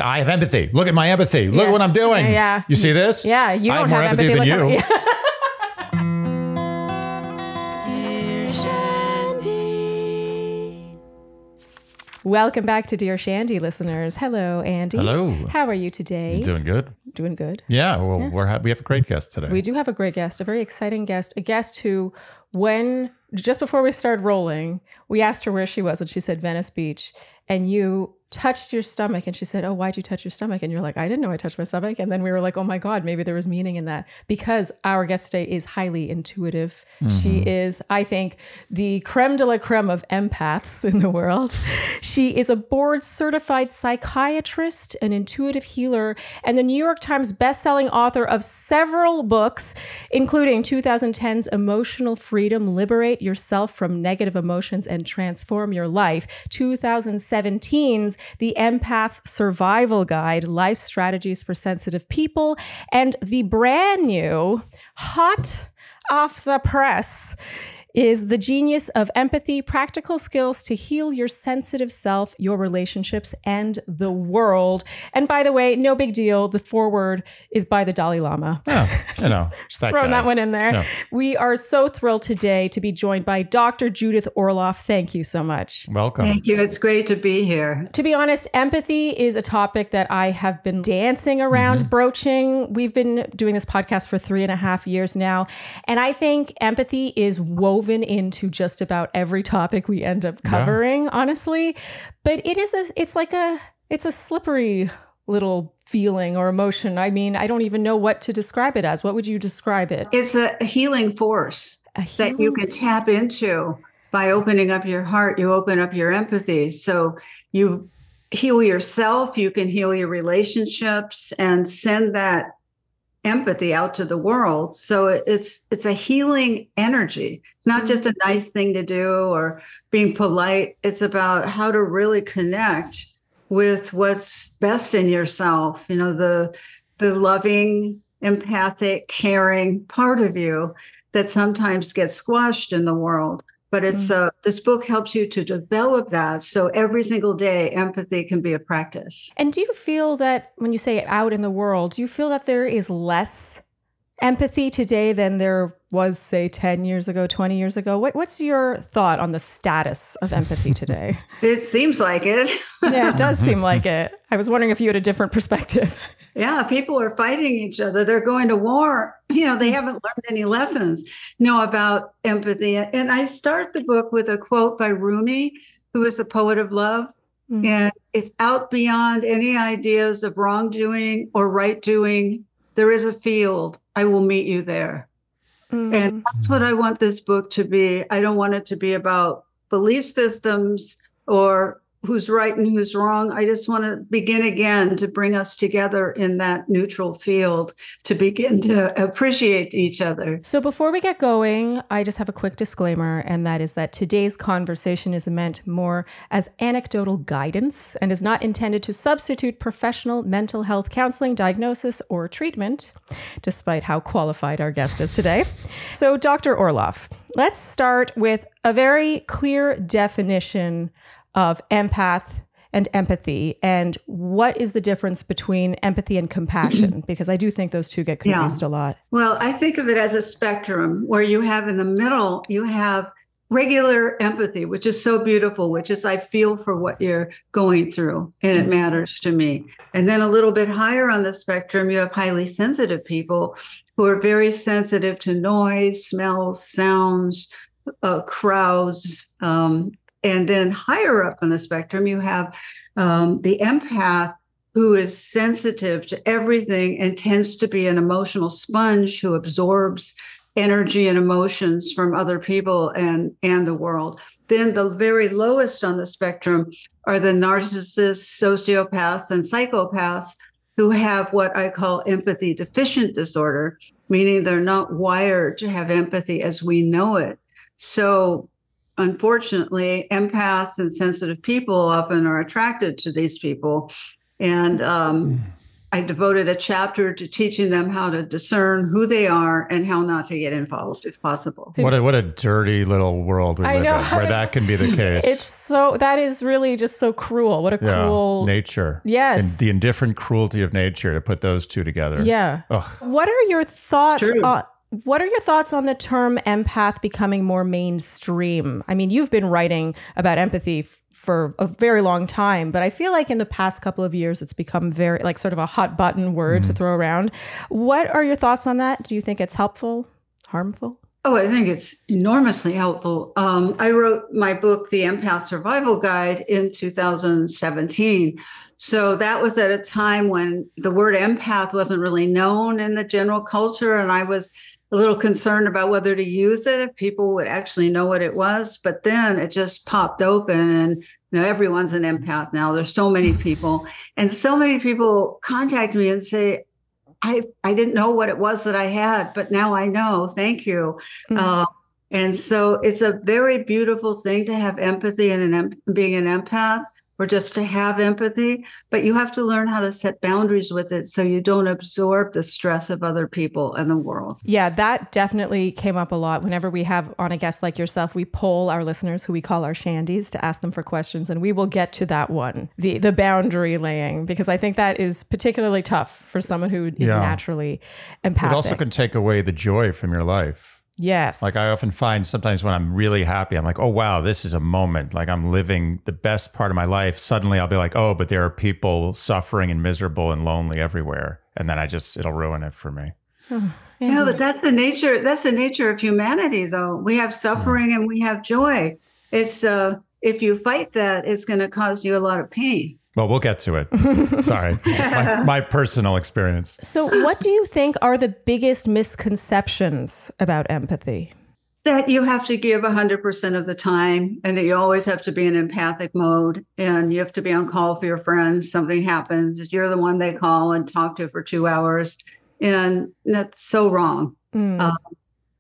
I have empathy. Look at my empathy. Look at what I'm doing. Yeah. You see this? Yeah. You I don't have more have empathy than you. Dear Shandy. Welcome back to Dear Shandy, listeners. Hello, Andy. Hello. How are you today? Doing good. Doing good. Yeah. Well, we have a great guest today. We do have a great guest, a very exciting guest, a guest who, just before we started rolling, we asked her where she was, and she said Venice Beach, and you touched your stomach, and she said, "Oh, why'd you touch your stomach?" And you're like, "I didn't know I touched my stomach." And then we were like, "Oh my God, maybe there was meaning in that," because our guest today is highly intuitive. Mm-hmm. She is, I think, the creme de la creme of empaths in the world. She is a board certified psychiatrist, an intuitive healer, and the New York Times bestselling author of several books, including 2010's Emotional Freedom, Liberate Yourself from Negative Emotions and Transform Your Life, 2017's The Empath's Survival Guide, Life Strategies for Sensitive People, and the brand new, hot off the press, is The Genius of Empathy, Practical Skills to Heal Your Sensitive Self, Your Relationships, and the World. And by the way, no big deal. The foreword is by the Dalai Lama. Oh, you know, just throwing that one in there. No. We are so thrilled today to be joined by Dr. Judith Orloff. Thank you so much. Welcome. Thank you. It's great to be here. To be honest, empathy is a topic that I have been dancing around, broaching. We've been doing this podcast for 3.5 years now. And I think empathy is woven into just about every topic we end up covering, honestly. But it's a slippery little feeling or emotion. I mean, I don't even know what to describe it as. What would you describe it? It's a healing force that you can tap into by opening up your heart. You open up your empathy. So you heal yourself, you can heal your relationships and send that empathy out to the world. So it's a healing energy. It's not just a nice thing to do or being polite. It's about how to really connect with what's best in yourself. You know, the loving, empathic, caring part of you that sometimes gets squashed in the world. But it's this book helps you to develop that. So every single day, empathy can be a practice. And do you feel that when you say out in the world, do you feel that there is less empathy today than there was, say, 10 years ago, 20 years ago? What's your thought on the status of empathy today? It seems like it. Yeah, it does seem like it. I was wondering if you had a different perspective. Yeah, people are fighting each other. They're going to war. You know, they haven't learned any lessons, about empathy. And I start the book with a quote by Rumi, who is the poet of love. Mm-hmm. And it's out beyond any ideas of wrongdoing or right doing. There is a field. I will meet you there. Mm-hmm. And that's what I want this book to be. I don't want it to be about belief systems or who's right and who's wrong. I just want to begin again to bring us together in that neutral field to begin to appreciate each other. So before we get going, I just have a quick disclaimer, and that is that today's conversation is meant more as anecdotal guidance and is not intended to substitute professional mental health counseling, diagnosis, or treatment, despite how qualified our guest is today. So Dr. Orloff, let's start with a very clear definition of empath and empathy, and what is the difference between empathy and compassion? Because I do think those two get confused a lot. Well, I think of it as a spectrum where you have in the middle, you have regular empathy, which is so beautiful, which is I feel for what you're going through and it matters to me. And then a little bit higher on the spectrum, you have highly sensitive people who are very sensitive to noise, smells, sounds, crowds, and then higher up on the spectrum, you have the empath who is sensitive to everything and tends to be an emotional sponge who absorbs energy and emotions from other people and the world. Then the very lowest on the spectrum are the narcissists, sociopaths, and psychopaths who have what I call empathy-deficient disorder, meaning they're not wired to have empathy as we know it. So unfortunately, empaths and sensitive people often are attracted to these people. And I devoted a chapter to teaching them how to discern who they are and how not to get involved if possible. What a dirty little world we live in where that can be the case. That is really just so cruel. What a cruel nature. Yes. And the indifferent cruelty of nature to put those two together. Yeah. Ugh. What are your thoughts on the term empath becoming more mainstream? I mean, you've been writing about empathy for a very long time, but I feel like in the past couple of years, it's become very like sort of a hot button word to throw around. What are your thoughts on that? Do you think it's helpful, harmful? Oh, I think it's enormously helpful. I wrote my book, The Empath Survival Guide, in 2017. So that was at a time when the word empath wasn't really known in the general culture. And I was a little concerned about whether to use it, if people would actually know what it was. But then it just popped open and, everyone's an empath now. There's so many people, and so many people contact me and say, I didn't know what it was that I had, but now I know. Thank you. And so it's a very beautiful thing to have empathy and being an empath, or just to have empathy, but you have to learn how to set boundaries with it so you don't absorb the stress of other people and the world. Yeah, that definitely came up a lot. Whenever we have on a guest like yourself, we poll our listeners, who we call our Shandies, to ask them for questions. And we will get to that one, the boundary laying, because I think that is particularly tough for someone who is naturally empathic. It also can take away the joy from your life. Yes. Like I often find sometimes when I'm really happy, I'm like, oh, wow, this is a moment. Like I'm living the best part of my life. Suddenly I'll be like, oh, but there are people suffering and miserable and lonely everywhere. And then it'll ruin it for me. No, but that's the nature. That's the nature of humanity, though. We have suffering and we have joy. It's if you fight that, it's going to cause you a lot of pain. Well, we'll get to it. Sorry. It's my personal experience. So what do you think are the biggest misconceptions about empathy? That you have to give 100% of the time, and that you always have to be in empathic mode, and you have to be on call for your friends. Something happens, you're the one they call and talk to for 2 hours. And that's so wrong.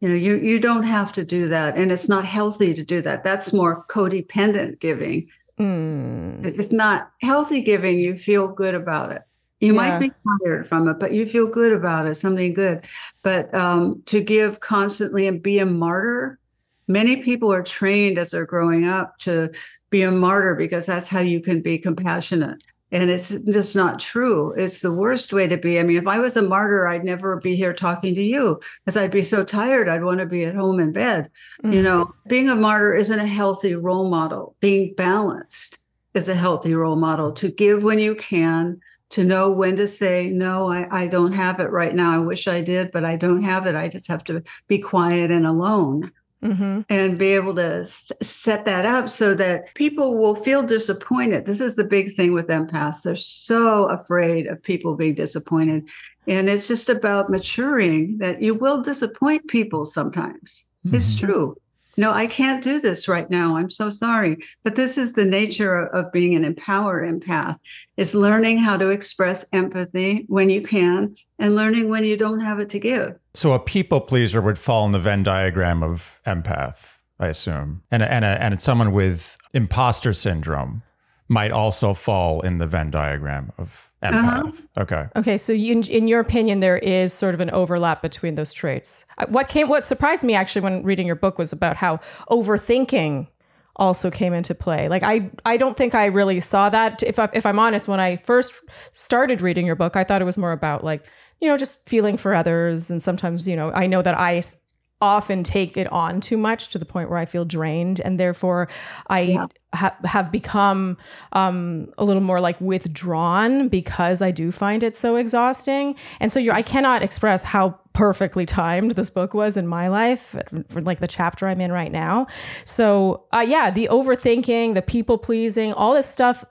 You don't have to do that. And it's not healthy to do that. That's more codependent giving. It's not healthy giving. You feel good about it. You might be tired from it, but you feel good about it, something good. But to give constantly and be a martyr, many people are trained as they're growing up to be a martyr because that's how you can be compassionate. And it's just not true. It's the worst way to be. I mean, if I was a martyr, I'd never be here talking to you because I'd be so tired. I'd want to be at home in bed. Being a martyr isn't a healthy role model. Being balanced is a healthy role model. To give when you can, to know when to say, no, I don't have it right now. I wish I did, but I don't have it. I just have to be quiet and alone. And be able to set that up so that people will feel disappointed. This is the big thing with empaths. They're so afraid of people being disappointed. And it's just about maturing that you will disappoint people sometimes. It's true. No, I can't do this right now. I'm so sorry. But this is the nature of being an empowered empath, is learning how to express empathy when you can and learning when you don't have it to give. So a people pleaser would fall in the Venn diagram of empath, I assume. And someone with imposter syndrome might also fall in the Venn diagram of empath. Okay. So in your opinion, there is sort of an overlap between those traits. What surprised me actually when reading your book was about how overthinking also came into play. Like I don't think I really saw that. If I'm honest, when I first started reading your book, I thought it was more about like, just feeling for others. And sometimes, I know that I often take it on too much to the point where I feel drained. And therefore I have become a little more like withdrawn because I do find it so exhausting. And so I cannot express how perfectly timed this book was in my life for like the chapter I'm in right now. So the overthinking, the people pleasing, all this stuff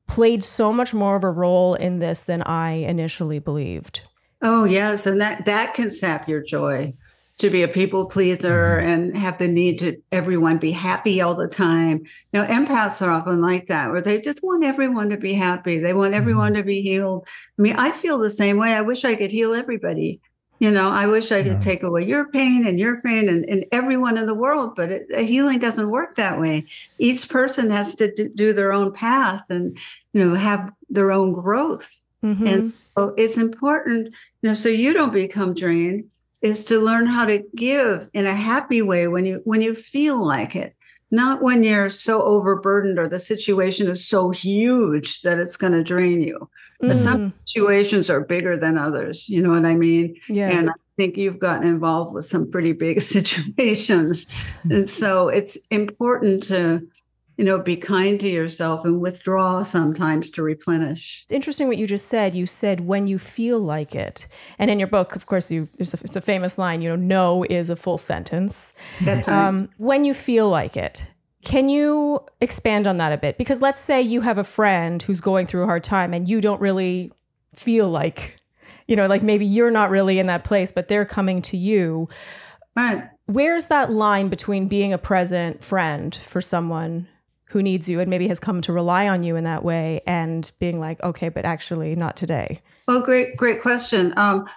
played so much more of a role in this than I initially believed. Oh, yes. And that can sap your joy. To be a people pleaser and have the need to everyone be happy all the time. Empaths are often like that, where they just want everyone to be happy. They want everyone to be healed. I mean, I feel the same way. I wish I could heal everybody. I wish I could take away your pain and everyone in the world, but healing doesn't work that way. Each person has to do their own path and, have their own growth. Mm-hmm. And so it's important, so you don't become drained, is to learn how to give in a happy way when you feel like it, not when you're so overburdened or the situation is so huge that it's going to drain you. But some situations are bigger than others. You know what I mean? Yeah. And I think you've gotten involved with some pretty big situations. And so it's important to, be kind to yourself and withdraw sometimes to replenish. It's interesting what you just said. You said when you feel like it. And in your book, of course, it's a famous line, no is a full sentence. That's right. When you feel like it. Can you expand on that a bit? Because let's say you have a friend who's going through a hard time and you don't really feel like, like maybe you're not really in that place, but they're coming to you. Right. Where's that line between being a present friend for someone who needs you and maybe has come to rely on you in that way and being like, okay, but actually not today? Well, great question.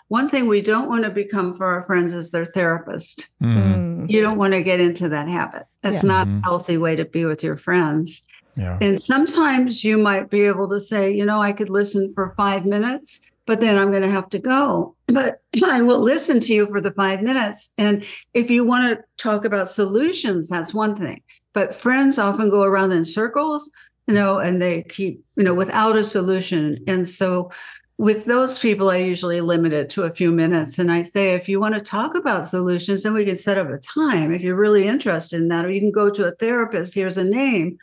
One thing we don't want to become for our friends is their therapist. You don't want to get into that habit. That's not a healthy way to be with your friends. Yeah. And sometimes you might be able to say, I could listen for 5 minutes, but then I'm going to have to go. But I will listen to you for the 5 minutes. And if you want to talk about solutions, that's one thing. But friends often go around in circles, and they keep, without a solution. And so with those people, I usually limit it to a few minutes. And I say, if you want to talk about solutions, then we can set up a time if you're really interested in that, or you can go to a therapist. Here's a name.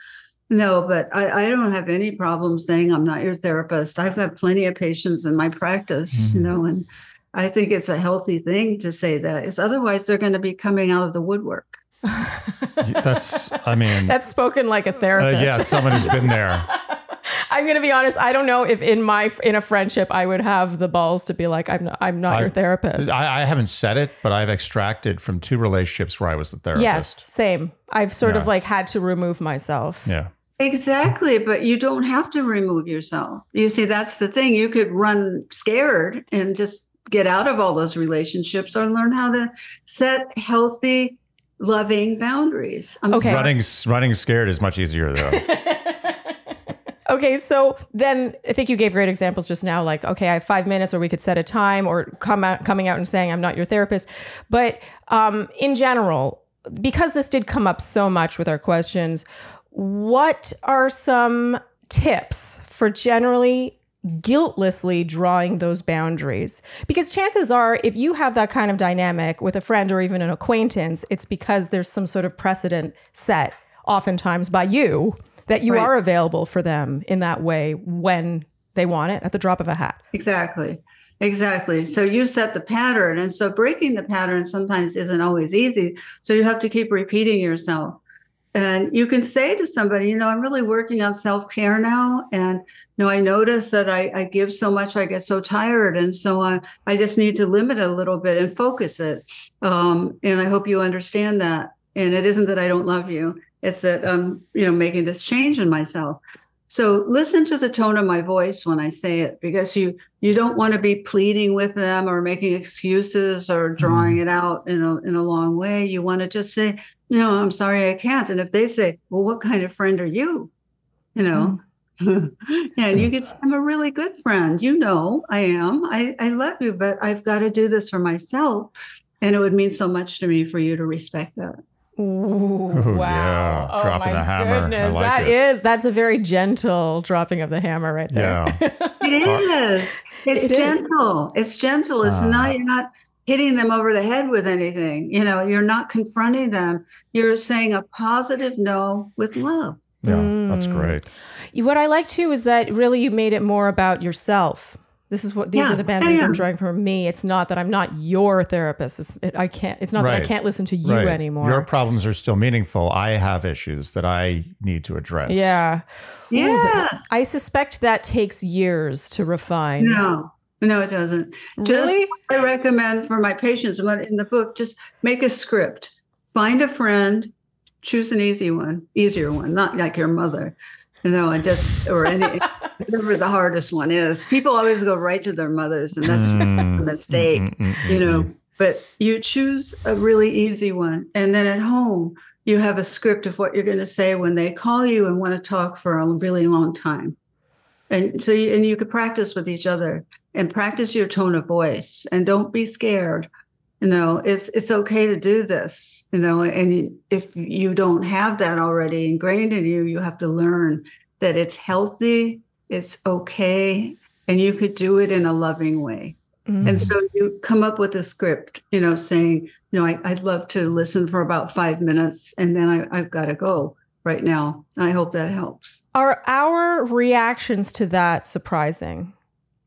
No, but I don't have any problem saying I'm not your therapist. I've had plenty of patients in my practice, and I think it's a healthy thing to say that. Is otherwise they're going to be coming out of the woodwork. That's spoken like a therapist. Yeah, someone who's been there. I'm going to be honest. I don't know if in a friendship I would have the balls to be like, I'm not your therapist. I haven't said it, but I've extracted from 2 relationships where I was the therapist. Yes, same. I've sort of had to remove myself. Yeah. Exactly. But you don't have to remove yourself. You see, that's the thing. You could run scared and just get out of all those relationships, or learn how to set healthy, loving boundaries. Okay. Running scared is much easier though. Okay, so then I think you gave great examples just now, like, okay, I have 5 minutes, or we could set a time, or coming out and saying I'm not your therapist. But in general, because this did come up so much with our questions, what are some tips for generally guiltlessly drawing those boundaries? Because chances are, if you have that kind of dynamic with a friend or even an acquaintance, it's because there's some sort of precedent set, oftentimes by you, that you are available for them in that way when they want it, at the drop of a hat. Exactly. So you set the pattern. And so breaking the pattern sometimes isn't always easy. So you have to keep repeating yourself. And you can say to somebody, I'm really working on self-care now. And, I notice that I give so much, I get so tired. And so I just need to limit it a little bit and focus it. And I hope you understand that. And it isn't that I don't love you. It's that I'm, making this change in myself. So listen to the tone of my voice when I say it, because you don't want to be pleading with them or making excuses or drawing it out in a long way. You want to just say, I'm sorry, I can't. And if they say, well, what kind of friend are you? And you can say, I'm a really good friend. I am. I love you, but I've got to do this for myself. And it would mean so much to me for you to respect that. Ooh, wow. Yeah. Dropping the hammer. Goodness. I like That's a very gentle dropping of the hammer right there. Yeah. It is. It's gentle. It's gentle. It's not, you're not hitting them over the head with anything. You're not confronting them. You're saying a positive no with love. Yeah, that's great. What I like too is that really you made it more about yourself. These are the boundaries I'm drawing for me. It's not that I'm not your therapist. It's not that I can't listen to you anymore. Your problems are still meaningful. I have issues that I need to address. Yeah. Yes. I suspect that takes years to refine. No, it doesn't. Really? I recommend for my patients in the book, just make a script. Find a friend, choose an easier one, not like your mother. Or any, whatever the hardest one is. People always go right to their mothers, and that's a mistake, But you choose a really easy one. And then at home, you have a script of what you're going to say when they call you and want to talk for a really long time. And so you could practice with each other and practice your tone of voice, and don't be scared. It's okay to do this, and if you don't have that already ingrained in you, you have to learn that it's healthy, it's okay, and you could do it in a loving way. Mm-hmm. And so you come up with a script, saying, I'd love to listen for about 5 minutes, and then I've got to go right now. I hope that helps. Are our reactions to that surprising?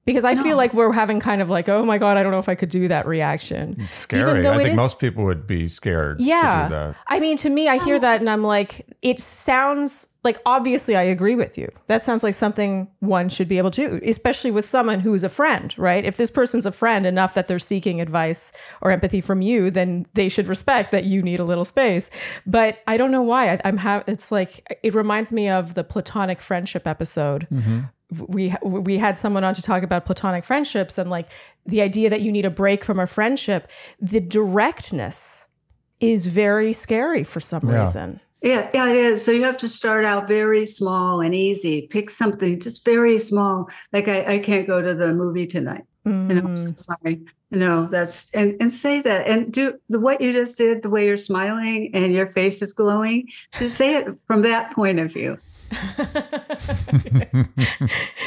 Because I feel like we're having kind of like, oh my God, I don't know if I could do that reaction. It's scary. I think most people would be scared to do that. I mean, to me, I hear that and I'm like, it sounds like, obviously I agree with you. That sounds like something one should be able to do, especially with someone who's a friend, right? If this person's a friend enough that they're seeking advice or empathy from you, then they should respect that you need a little space. But I don't know why. It's like, it reminds me of the platonic friendship episode. Mm-hmm. We had someone on to talk about platonic friendships and like the idea that you need a break from a friendship. The directness is very scary for some reason. Yeah, it is. So you have to start out very small and easy. Pick something just very small. Like I can't go to the movie tonight. I'm so sorry. That's and say that and do what you just did, the way you're smiling and your face is glowing. Just say it from that point of view.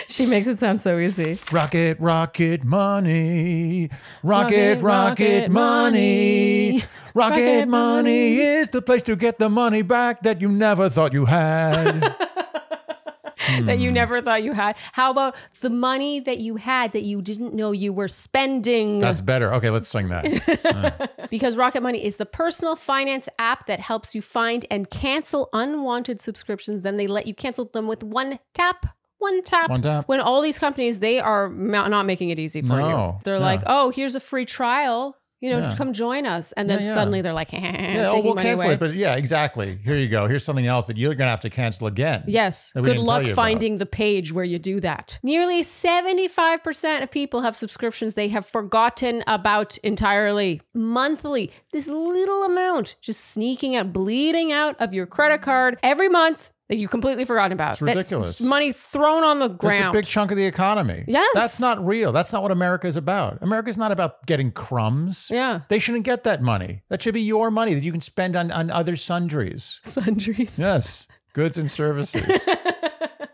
She makes it sound so easy. Rocket, rocket money. Rocket, rocket money. Rocket money is the place to get the money back that you never thought you had. That you never thought you had. How about the money that you had that you didn't know you were spending? That's better. Okay, let's sing that. Because Rocket Money is the personal finance app that helps you find and cancel unwanted subscriptions. Then they let you cancel them with one tap. One tap. When all these companies, they are not making it easy for you. They're like, oh, here's a free trial. Come join us. And then suddenly they're like, we'll cancel it. But exactly. Here you go. Here's something else that you're going to have to cancel again. Yes. Good luck finding the page where you do that. Nearly 75% of people have subscriptions they have forgotten about entirely. Monthly, this little amount just sneaking out, bleeding out of your credit card every month that you completely forgot about. It's ridiculous. Money thrown on the ground. That's a big chunk of the economy. Yes. That's not real. That's not what America is about. America's not about getting crumbs. Yeah. They shouldn't get that money. That should be your money that you can spend on other sundries. Sundries. Yes. Goods and services.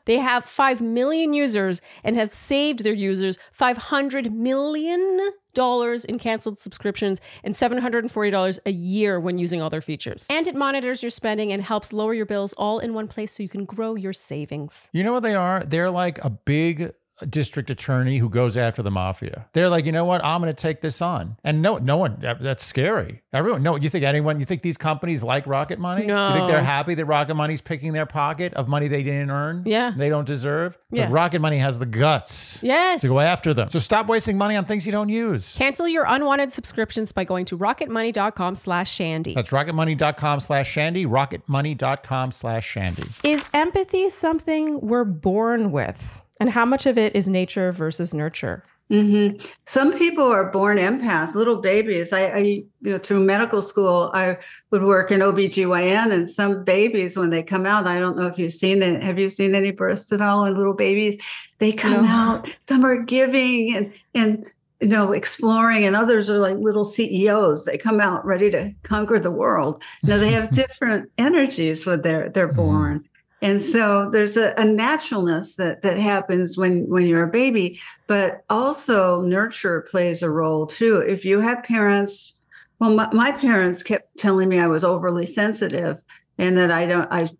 They have 5 million users and have saved their users $500 million in canceled subscriptions and $740 a year when using all their features. And it monitors your spending and helps lower your bills all in one place so you can grow your savings. You know what they are? They're like a big district attorney who goes after the mafia. They're like, you know what? I'm going to take this on. And no one, that's scary. Everyone, you think these companies like Rocket Money? No. You think they're happy that Rocket Money's picking their pocket of money they didn't earn? Yeah. They don't deserve? Yeah. But Rocket Money has the guts. Yes. To go after them. So stop wasting money on things you don't use. Cancel your unwanted subscriptions by going to rocketmoney.com/Shandy. That's rocketmoney.com/Shandy, rocketmoney.com/Shandy. Is empathy something we're born with? And how much of it is nature versus nurture? Mm-hmm. Some people are born empaths, little babies. I through medical school, I would work in OBGYN, and some babies, when they come out, I don't know if you've seen it. Have you seen any births at all in little babies? They come out, some are giving and exploring, and others are like little CEOs. They come out ready to conquer the world. Now they have different energies when they're born. And so there's a naturalness that happens when you're a baby, but also nurture plays a role too. If you have parents, my parents kept telling me I was overly sensitive and that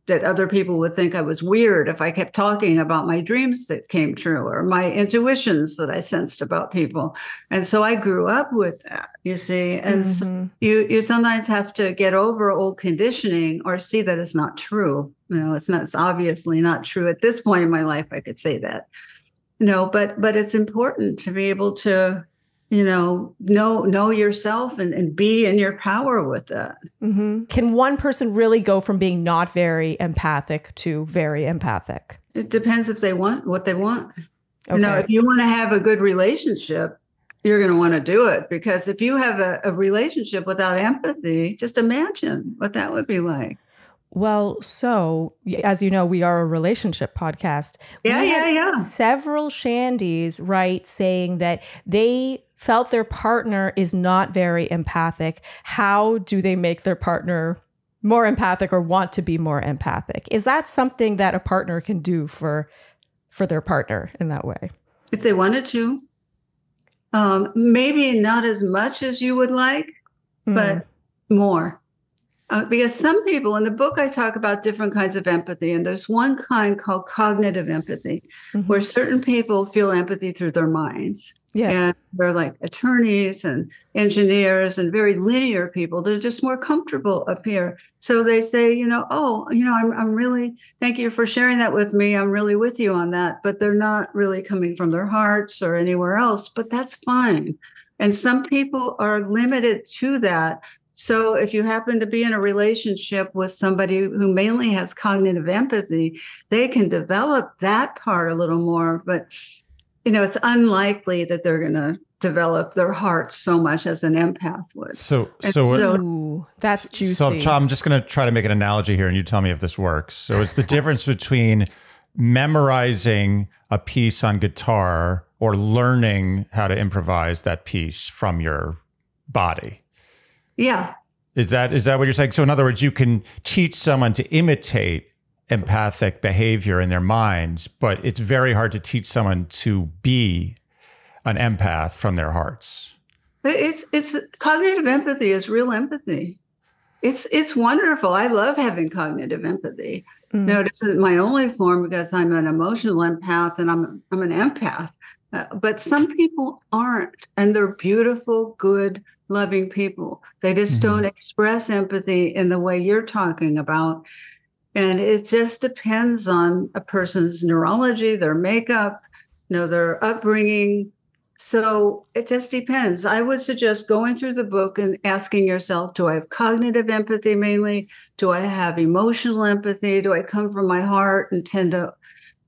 that other people would think I was weird if I kept talking about my dreams that came true or my intuitions that I sensed about people. And so I grew up with that, you see. And so you sometimes have to get over old conditioning or see that it's not true. It's obviously not true at this point in my life. I could say that, but it's important to be able to, know yourself and be in your power with that. Mm-hmm. Can one person really go from being not very empathic to very empathic? It depends if they want what they want. Okay. If you want to have a good relationship, you're going to want to do it, because if you have a relationship without empathy, just imagine what that would be like. Well, so as you know, we are a relationship podcast. Yeah. Several Shandies write saying that they felt their partner is not very empathic. How do they make their partner more empathic or want to be more empathic? Is that something that a partner can do for their partner in that way? If they wanted to, maybe not as much as you would like, but more. Because some people, in the book, I talk about different kinds of empathy, and there's one kind called cognitive empathy, where certain people feel empathy through their minds. Yeah. And they're like attorneys and engineers and very linear people. They're just more comfortable up here. So they say, I'm really, thank you for sharing that with me. I'm really with you on that. But they're not really coming from their hearts or anywhere else. But that's fine. And some people are limited to that. So if you happen to be in a relationship with somebody who mainly has cognitive empathy, they can develop that part a little more. But, it's unlikely that they're going to develop their heart so much as an empath would. So that's juicy. So I'm just going to try to make an analogy here, and you tell me if this works. So it's the difference between memorizing a piece on guitar or learning how to improvise that piece from your body. Yeah. Is that what you're saying? So in other words, you can teach someone to imitate empathic behavior in their minds, but it's very hard to teach someone to be an empath from their hearts. It's cognitive empathy is real empathy. It's wonderful. I love having cognitive empathy. No, this isn't my only form because I'm an emotional empath and I'm an empath. But some people aren't, and they're beautiful, good, loving people. They just don't express empathy in the way you're talking about. And it just depends on a person's neurology, their makeup, their upbringing. So it just depends. I would suggest going through the book and asking yourself, do I have cognitive empathy mainly? Do I have emotional empathy? Do I come from my heart and tend to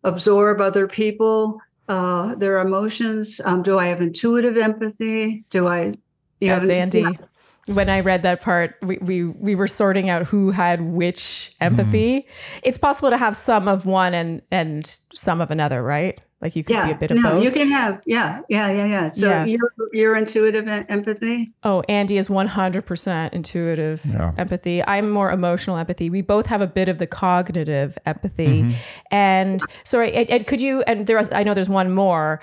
absorb other people, their emotions? Do I have intuitive empathy? That's Andy. Yeah. When I read that part, we were sorting out who had which empathy. It's possible to have some of one and some of another, right? Like you could be a bit of both. You can have, yeah. So you're intuitive empathy? Oh, Andy is 100% intuitive empathy. I'm more emotional empathy. We both have a bit of the cognitive empathy. And sorry, could you, and I know there's one more.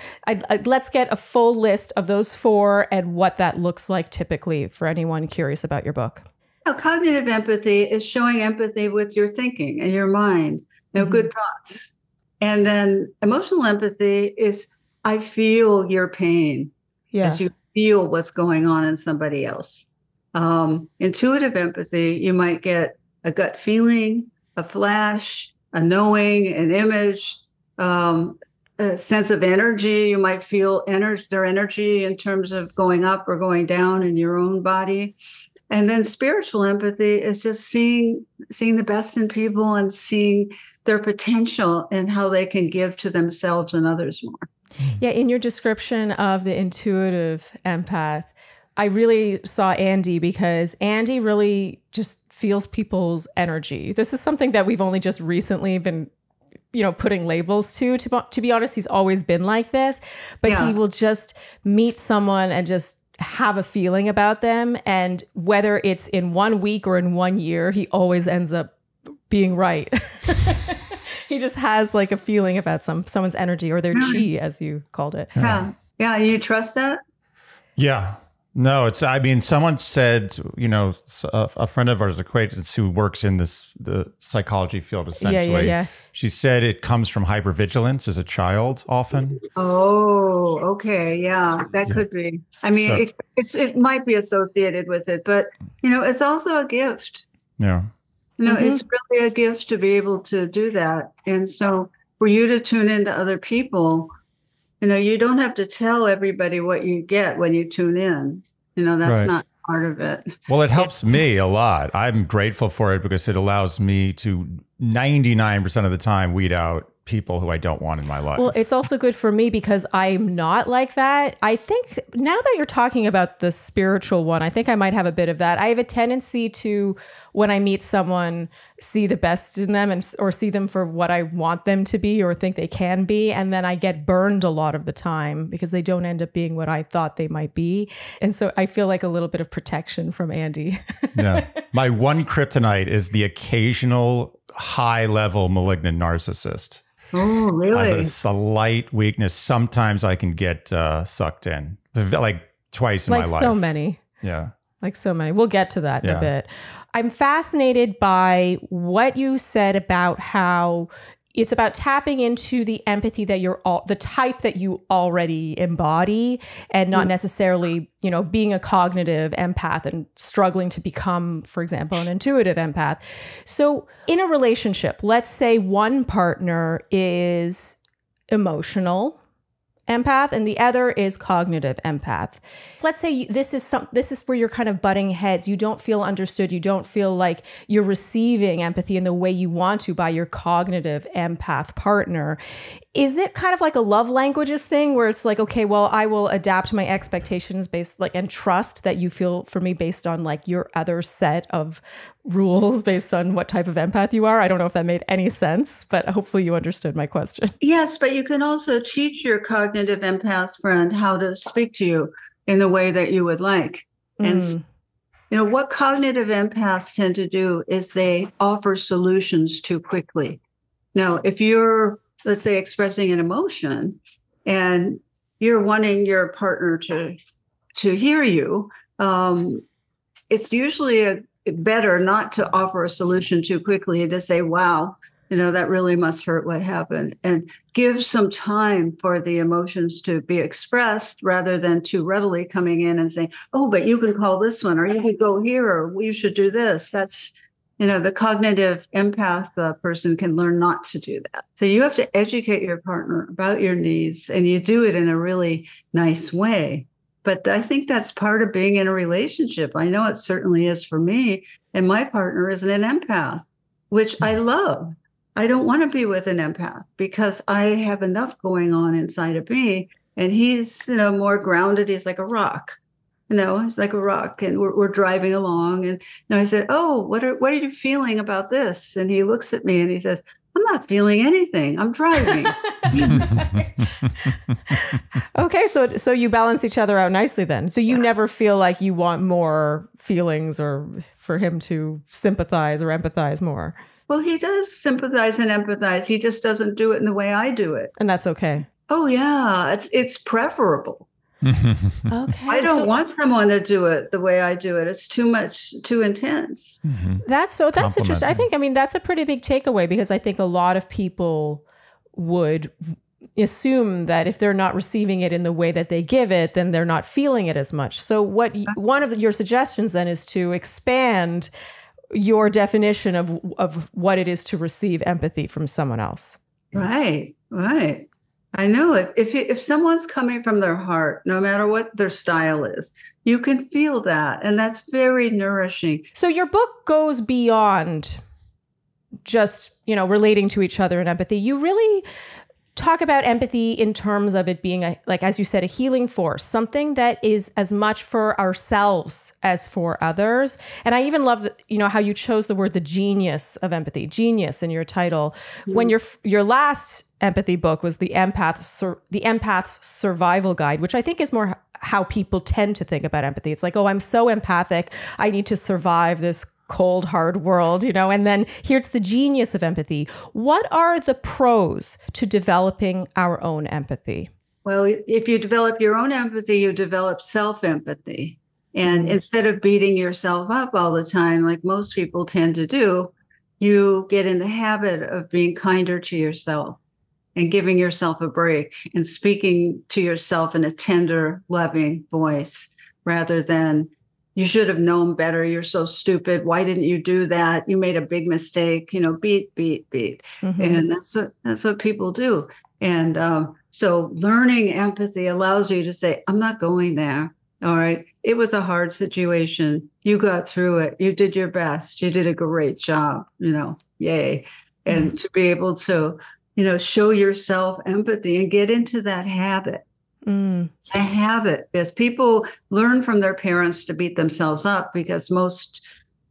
Let's get a full list of those four and what that looks like typically for anyone curious about your book. Cognitive empathy is showing empathy with your thinking and your mind, good thoughts. And then emotional empathy is, I feel your pain as you feel what's going on in somebody else. Intuitive empathy, you might get a gut feeling, a flash, a knowing, an image, a sense of energy. You might feel their energy in terms of going up or going down in your own body. And then spiritual empathy is just seeing the best in people and seeing their potential and how they can give to themselves and others more. Yeah, in your description of the intuitive empath, I really saw Andy because Andy really just feels people's energy. This is something that we've only just recently been putting labels to. To be honest, he's always been like this, but he will just meet someone and just have a feeling about them. And whether it's in 1 week or in 1 year, he always ends up being right. He just has like a feeling about someone's energy or their chi, as you called it. Yeah. You trust that? Yeah. No, someone said, a friend of ours, acquaintance who works in the psychology field, essentially. Yeah. She said it comes from hypervigilance as a child often. Oh, okay. Yeah, that could be. I mean, it might be associated with it, but, it's also a gift. Yeah. It's really a gift to be able to do that. And so for you to tune into other people, you don't have to tell everybody what you get when you tune in. That's not part of it. Well, it helps me a lot. I'm grateful for it because it allows me to 99% of the time weed out people who I don't want in my life. Well, it's also good for me because I'm not like that. I think now that you're talking about the spiritual one, I think I might have a bit of that. I have a tendency to, when I meet someone, see the best in them or see them for what I want them to be or think they can be. And then I get burned a lot of the time because they don't end up being what I thought they might be. And so I feel like a little bit of protection from Andy. Yeah. My one kryptonite is the occasional high-level malignant narcissist. Oh, really? I have a slight weakness. Sometimes I can get sucked in, like twice in my life. Like so many. Yeah. Like so many. We'll get to that in a bit. I'm fascinated by what you said about how it's about tapping into the empathy that the type that you already embody and not necessarily, being a cognitive empath and struggling to become, for example, an intuitive empath. So in a relationship, let's say one partner is emotional empath and the other is cognitive empath. Let's say this is where you're kind of butting heads. You don't feel understood. You don't feel like you're receiving empathy in the way you want to by your cognitive empath partner. Is it kind of like a love languages thing where it's like, okay, well, I will adapt my expectations and trust that you feel for me based on like your other set of rules based on what type of empath you are? I don't know if that made any sense, but hopefully you understood my question. Yes, but you can also teach your cognitive empath friend how to speak to you in the way that you would like. And what cognitive empaths tend to do is they offer solutions too quickly. Now, if you're, let's say, expressing an emotion and you're wanting your partner to hear you, it's usually better not to offer a solution too quickly and to say, wow, that really must hurt what happened, and give some time for the emotions to be expressed rather than too readily coming in and saying, oh, but you can call this one, or you could go here, or you should do this. That's, the cognitive empath person can learn not to do that. So you have to educate your partner about your needs, and you do it in a really nice way. But I think that's part of being in a relationship. I know it certainly is for me. And my partner is an empath, which I love. I don't want to be with an empath because I have enough going on inside of me. And he's, more grounded. He's like a rock. He's like a rock. And we're driving along. And I said, oh, what are you feeling about this? And he looks at me and he says, I'm not feeling anything. I'm driving. Okay, so you balance each other out nicely then. So you never feel like you want more feelings or for him to sympathize or empathize more. Well, he does sympathize and empathize. He just doesn't do it in the way I do it. And that's okay. Oh, yeah. It's preferable. Okay. I don't want someone to do it the way I do it. It's too intense. Mm-hmm. That's interesting. I think, that's a pretty big takeaway because I think a lot of people would assume that if they're not receiving it in the way that they give it, then they're not feeling it as much. So one of your suggestions then is to expand your definition of what it is to receive empathy from someone else. Right. I know if someone's coming from their heart, no matter what their style is, you can feel that. And that's very nourishing. So your book goes beyond just, relating to each other and empathy. You really talk about empathy in terms of it being as you said, a healing force, something that is as much for ourselves as for others. And I even love that, how you chose the word, the genius of empathy, genius in your title. Mm-hmm. When your last empathy book was the Empath's Survival Guide, which I think is more how people tend to think about empathy. It's like, oh, I'm so empathic. I need to survive this cold, hard world, and then here's the genius of empathy. What are the pros to developing our own empathy? Well, if you develop your own empathy, you develop self-empathy. And instead of beating yourself up all the time, like most people tend to do, you get in the habit of being kinder to yourself and giving yourself a break and speaking to yourself in a tender, loving voice rather than, you should have known better. You're so stupid. Why didn't you do that? You made a big mistake. Beat. Mm-hmm. And that's what people do. And so learning empathy allows you to say, I'm not going there. All right. It was a hard situation. You got through it. You did your best. You did a great job. Yay. And to be able to, show yourself empathy and get into that habit. It's a habit because people learn from their parents to beat themselves up because most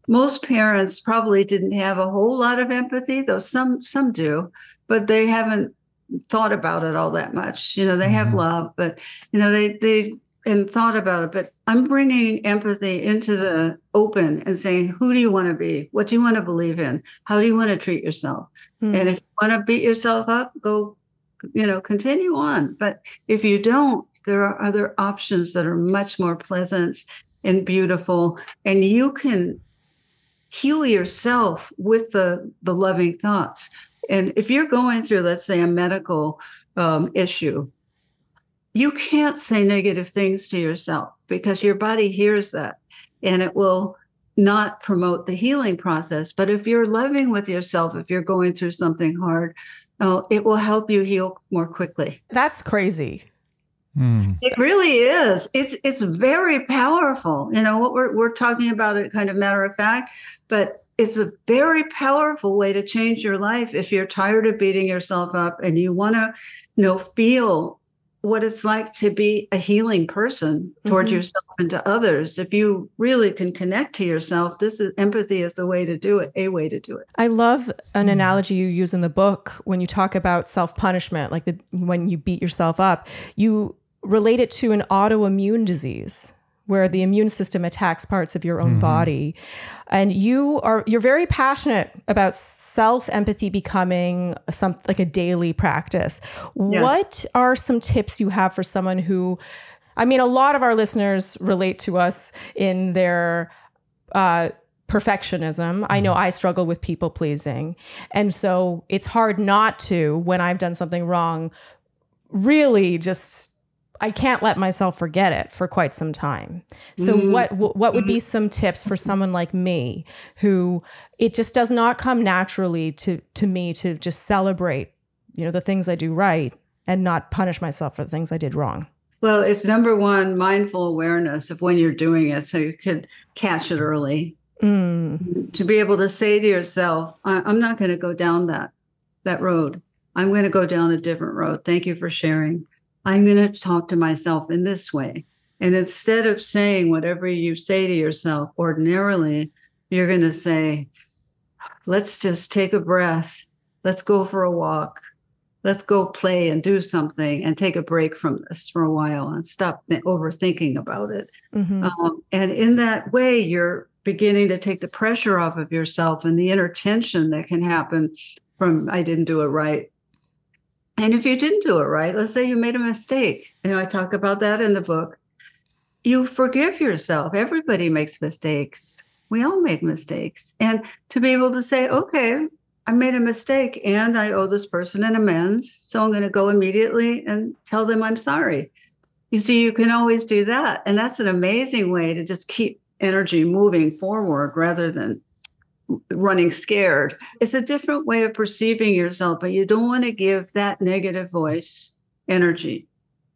most parents probably didn't have a whole lot of empathy, though some do, but they haven't thought about it all that much. They have love, but they and thought about it. But I'm bringing empathy into the open and saying, who do you want to be? What do you want to believe in? How do you want to treat yourself? And if you want to beat yourself up, go, continue on. But if you don't, there are other options that are much more pleasant and beautiful, and you can heal yourself with the loving thoughts. And if you're going through, let's say, a medical issue, you can't say negative things to yourself because your body hears that and it will not promote the healing process. But if you're loving with yourself, if you're going through something hard, it will help you heal more quickly. That's crazy. It really is. It's very powerful. What we're talking about it kind of matter of fact, but it's a very powerful way to change your life if you're tired of beating yourself up and you want to, feel what it's like to be a healing person towards yourself and to others. If you really can connect to yourself, empathy is the way to do it, a way to do it. I love an analogy you use in the book when you talk about self-punishment, like when you beat yourself up, you relate it to an autoimmune disease where the immune system attacks parts of your own body. And you're very passionate about self-empathy becoming like a daily practice. Yes. What are some tips you have for someone who, a lot of our listeners relate to us in their perfectionism. I know I struggle with people pleasing. And so it's hard not to, when I've done something wrong, really I can't let myself forget it for quite some time. So what would be some tips for someone like me who it just does not come naturally to me to just celebrate, the things I do right and not punish myself for the things I did wrong? Well, it's number one, mindful awareness of when you're doing it so you could catch it early. To be able to say to yourself, I'm not going to go down that road. I'm going to go down a different road. Thank you for sharing. I'm going to talk to myself in this way. And instead of saying whatever you say to yourself ordinarily, you're going to say, let's just take a breath. Let's go for a walk. Let's go play and do something and take a break from this for a while and stop overthinking about it. And in that way, you're beginning to take the pressure off of yourself and the inner tension that can happen from I didn't do it right. And if you didn't do it right, let's say you made a mistake. I talk about that in the book. You forgive yourself. Everybody makes mistakes. We all make mistakes. And to be able to say, okay, I made a mistake and I owe this person an amends. So I'm going to go immediately and tell them I'm sorry. You see, you can always do that. And that's an amazing way to just keep energy moving forward rather than running scared. It's a different way of perceiving yourself, but you don't want to give that negative voice energy.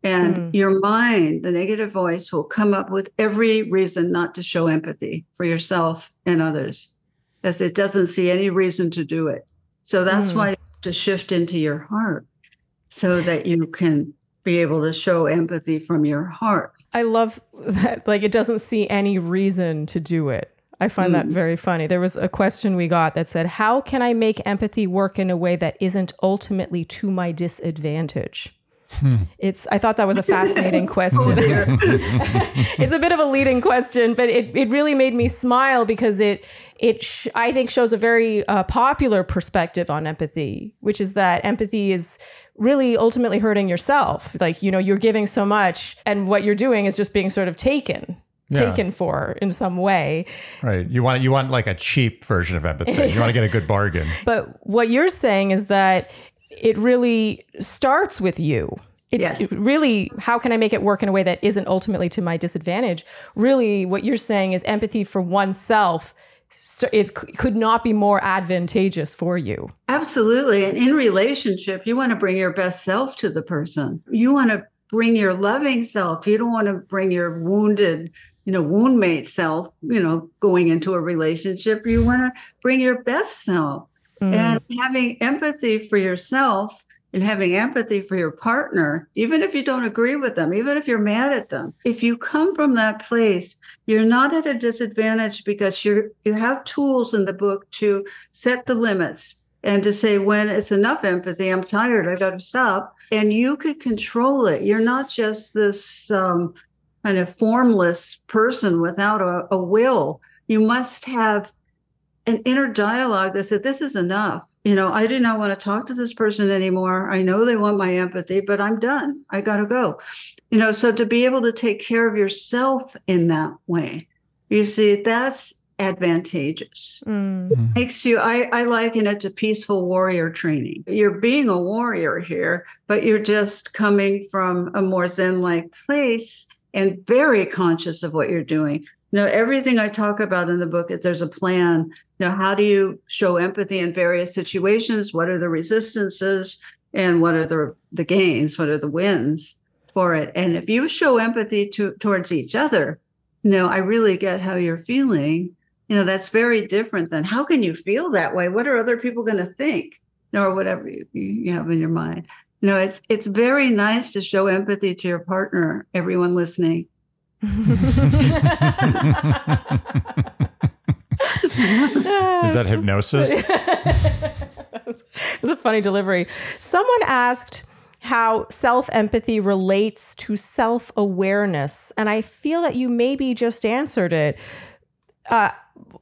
And your mind, the negative voice, will come up with every reason not to show empathy for yourself and others, as it doesn't see any reason to do it. So that's why you have to shift into your heart so that you can be able to show empathy from your heart. I love that, it doesn't see any reason to do it. I find that very funny. There was a question we got that said, how can I make empathy work in a way that isn't ultimately to my disadvantage? I thought that was a fascinating question. It's a bit of a leading question, but it really made me smile because it I think shows a very popular perspective on empathy, which is that empathy is really ultimately hurting yourself. You're giving so much and what you're doing is just being sort of taken for in some way. Right. You want like a cheap version of empathy. You want to get a good bargain. But what you're saying is that it really starts with you. It's really, how can I make it work in a way that isn't ultimately to my disadvantage? Really, what you're saying is empathy for oneself could not be more advantageous for you. Absolutely. And in relationship, you want to bring your best self to the person. You want to bring your loving self. You don't want to bring your wounded, wound mate self, going into a relationship. You want to bring your best self. And having empathy for yourself and having empathy for your partner, even if you don't agree with them, even if you're mad at them, if you come from that place, you're not at a disadvantage because you have tools in the book to set the limits and to say, when it's enough empathy, I'm tired, I got to stop. And you could control it. You're not just this kind of formless person without a will. You must have an inner dialogue that said, this is enough. I do not want to talk to this person anymore. I know they want my empathy, but I'm done. I got to go. So to be able to take care of yourself in that way, you see, that's advantageous. It makes you, I liken it to peaceful warrior training. You're being a warrior here, but you're just coming from a more Zen-like place and very conscious of what you're doing. Everything I talk about in the book, there's a plan. How do you show empathy in various situations? What are the resistances? And what are the gains? What are the wins for it? And if you show empathy towards each other, I really get how you're feeling. That's very different than how can you feel that way? What are other people going to think? Or whatever you have in your mind. It's very nice to show empathy to your partner, everyone listening. Is that hypnosis? It was a funny delivery. Someone asked how self-empathy relates to self-awareness, and I feel that you maybe just answered it. I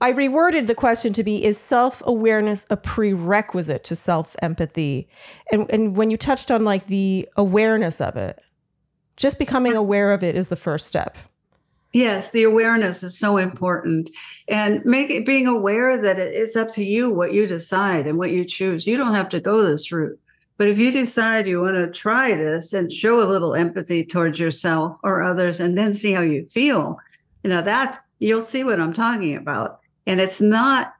reworded the question to be, is self-awareness a prerequisite to self-empathy? And when you touched on like the awareness of it, just becoming aware of it is the first step. Yes, the awareness is so important. And being aware that it's up to you what you decide and what you choose. You don't have to go this route. But if you decide you want to try this and show a little empathy towards yourself or others and then see how you feel, that you'll see what I'm talking about. And it's not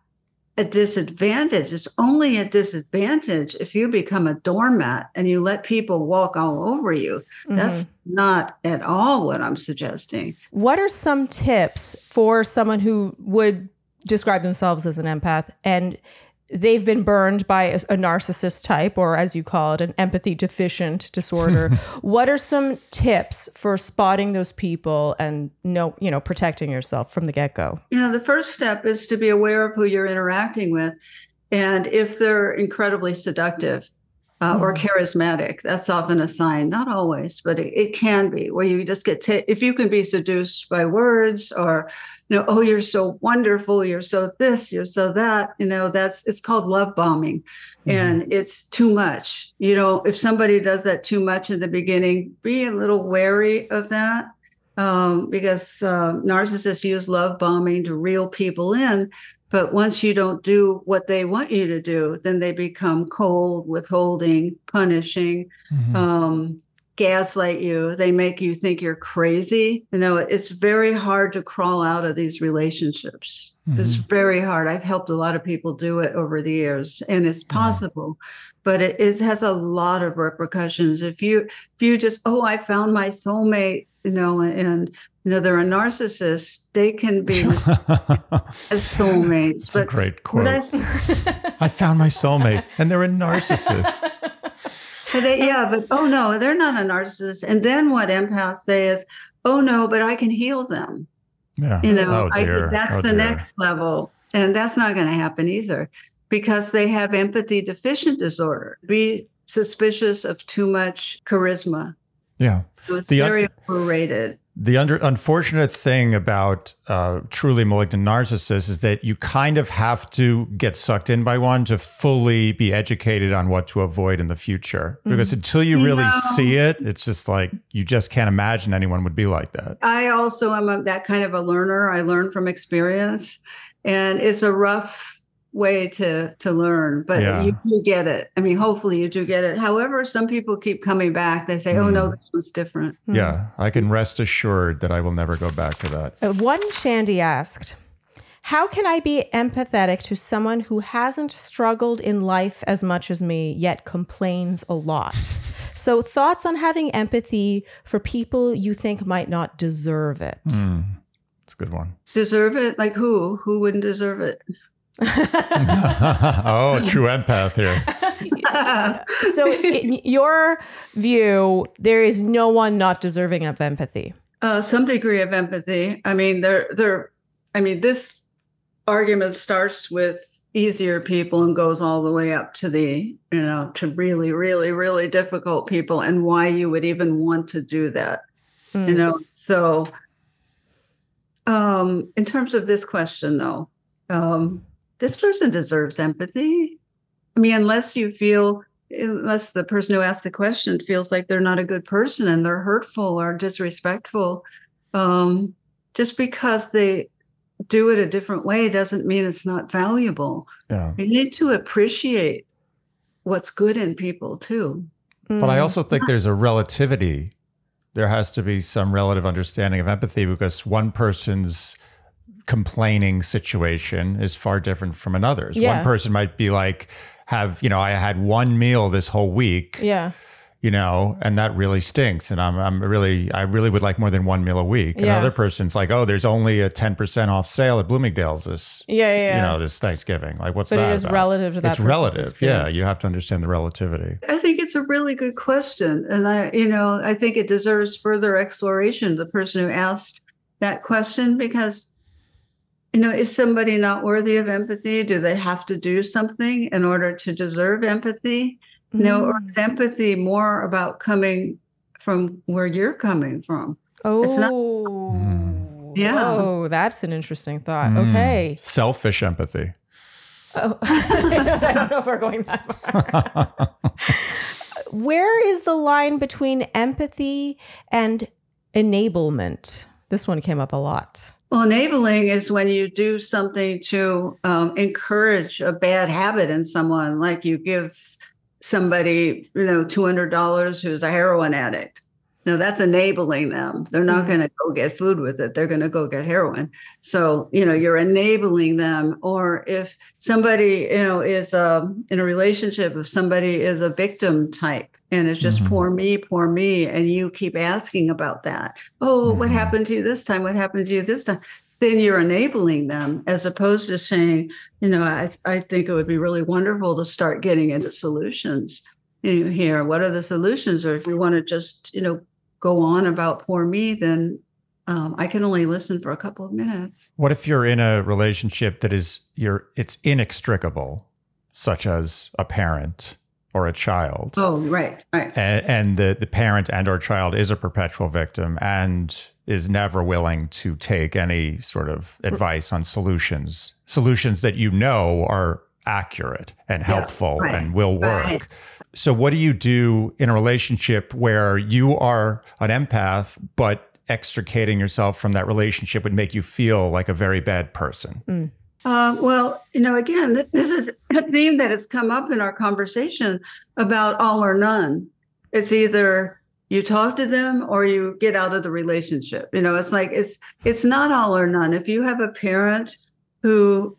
a disadvantage. It's only a disadvantage if you become a doormat and you let people walk all over you. That's not at all what I'm suggesting. What are some tips for someone who would describe themselves as an empath and they've been burned by a narcissist type, or as you call it, an empathy-deficient disorder? What are some tips for spotting those people and protecting yourself from the get-go? The first step is to be aware of who you're interacting with. And if they're incredibly seductive or charismatic, that's often a sign. Not always, but it can be, where you just get, if you can be seduced by words or, oh, you're so wonderful, you're so this, you're so that, it's called love bombing. And it's too much. If somebody does that too much in the beginning, be a little wary of that. Because narcissists use love bombing to reel people in. But once you don't do what they want you to do, then they become cold, withholding, punishing, gaslight you. They make you think you're crazy. It's very hard to crawl out of these relationships. It's very hard. I've helped a lot of people do it over the years, and it's possible. But it has a lot of repercussions. If you just, I found my soulmate, and they're a narcissist, they can be as soulmates. That's a great quote. I found my soulmate, and they're a narcissist. But oh no, they're not a narcissist. And then what empaths say is, oh no, but I can heal them. Yeah. That's the next level. And that's not going to happen either, because they have empathy-deficient disorder. Be suspicious of too much charisma. Yeah. So it's very overrated. The unfortunate thing about truly malignant narcissists is that you kind of have to get sucked in by one to fully be educated on what to avoid in the future. Because until you really see it, it's just like, you just can't imagine anyone would be like that. I also am that kind of a learner. I learn from experience, and it's a rough way to learn, but you do get it. I mean, hopefully you do get it. However, some people keep coming back. They say, oh no, this one's different. Yeah, I can rest assured that I will never go back to that. One Shandy asked, how can I be empathetic to someone who hasn't struggled in life as much as me, yet complains a lot? So thoughts on having empathy for people you think might not deserve it. It's a good one. Deserve it? Like who? Who wouldn't deserve it? Oh, true empath here. So in your view, there is no one not deserving of empathy. Some degree of empathy. I mean, this argument starts with easier people and goes all the way up to to really, really, really difficult people, and why you would even want to do that. So in terms of this question, though, this person deserves empathy. I mean, unless the person who asked the question feels like they're not a good person and they're hurtful or disrespectful, just because they do it a different way doesn't mean it's not valuable. Yeah. You need to appreciate what's good in people too. But I also think there's a relativity. There has to be some relative understanding of empathy, because one person's complaining situation is far different from another's. Yeah. One person might be like, I had one meal this whole week. Yeah. And that really stinks. And I really would like more than one meal a week. Yeah. Another person's like, oh, there's only a 10% off sale at Bloomingdale's this Thanksgiving. Like, what's that But it is about? relative to that. It's relative. Experience. Yeah. You have to understand the relativity. I think it's a really good question. And I think it deserves further exploration, the person who asked that question, because, is somebody not worthy of empathy? Do they have to do something in order to deserve empathy? No, or is empathy more about coming from where you're coming from? Oh, it's not, yeah. Oh, that's an interesting thought. Okay. Selfish empathy. Oh, I don't know if we're going that far. Where is the line between empathy and enablement? This one came up a lot. Well, enabling is when you do something to encourage a bad habit in someone, like you give somebody, $200 who's a heroin addict. That's enabling them. They're not going to go get food with it. They're going to go get heroin. So, you're enabling them. Or if somebody, is in a relationship, if somebody is a victim type and it's just poor me, and you keep asking about that. Oh, what happened to you this time? What happened to you this time? Then you're enabling them, as opposed to saying, I think it would be really wonderful to start getting into solutions here. What are the solutions? Or if you want to just, go on about poor me, then I can only listen for a couple of minutes. What if you're in a relationship that it's inextricable, such as a parent or a child? Oh, right. And the parent and or child is a perpetual victim and is never willing to take any sort of advice on solutions that are accurate and helpful and will work. Right. So what do you do in a relationship where you are an empath, but extricating yourself from that relationship would make you feel like a very bad person? Well, again, this is a theme that has come up in our conversation about all or none. It's either you talk to them or you get out of the relationship. It's like, it's not all or none. If you have a parent who,